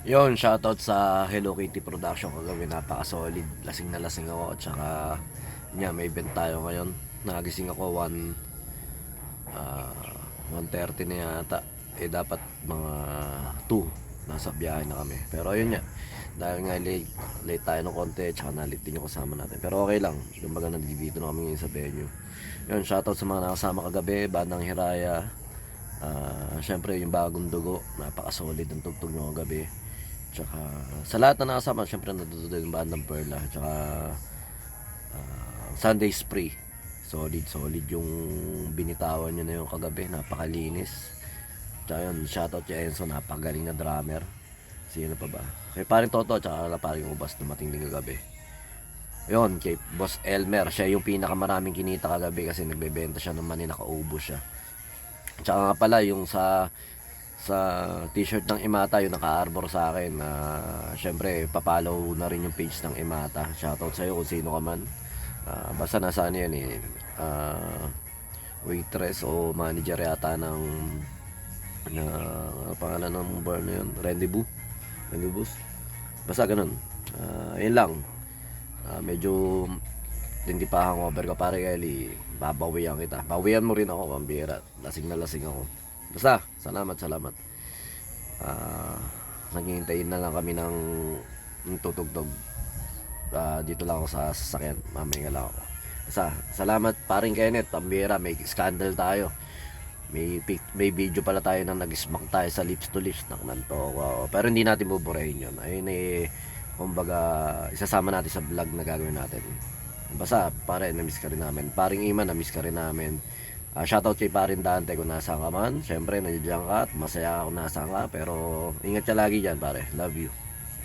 Yon, shoutout sa Hello Kitty Production kagabi, napaka-solid. Lasing na lasing ako at saka may event tayo ngayon. Nagising ako 1:30 na yata. Dapat mga 2 nasa biyahe na kami. Pero ayun nga, dahil nga late tayo ng konti, tsaka nalit din yung kasama natin. Pero okay lang, kumbaga nandito na kami ngayon sa venue. Yun, shoutout sa mga nakasama kagabi, Bandang Hiraya. Syempre yung Bagong Dugo, napaka-solid ang tugtog nyo kagabi. Tsaka sa lahat na nakasama, syempre natutunan yung Bandang Perla. Tsaka Sunday Spree, solid yung binitawan nyo na yung kagabi, napakalinis. Tsaka yun, shoutout kay Enzo, napakagaling na drummer. Sino pa ba? Kay paring Toto, tsaka paring Ubas, dumating din kagabi. Yun, kay Boss Elmer, siya yung pinakamaraming kinita kagabi kasi nagbebenta siya ng mani, nakaubo siya. Tsaka nga pala yung sa t-shirt ng Imata, yung naka-arbor sa akin, syempre papalaw na rin yung page ng Imata. Shoutout sa'yo kung sino ka man. Basta nasa ano yan eh, waitress o manager yata ng pangalan ng bar na yun, Rendezvous. Basta ganun. Yun lang. Medyo hindi pa hangover ka pare Eli, babawian kita. Bawian mo rin ako, pambira. Lasing na lasing ako. Basta, salamat. Naghihintayin na lang kami ng tutugtog. Dito lang ako sa sasakyan. Mamaya lang ako. Basta, salamat paring Kenneth, pambira. May scandal tayo. May video pala tayo nang nag-smack tayo sa lips to lips. Naknan to. Wow. Pero hindi natin buburahin yun. Ayun kumbaga, isasama natin sa vlog na gagawin natin. Basta, pare, na-miss ka rin namin. Paring Ima, na-miss ka rin namin. Shoutout kay paring Dante kung nasaan ka man. Siyempre, nandiyan ka at masaya ako nasaan ka. Pero, ingat ka lagi dyan, pare. Love you.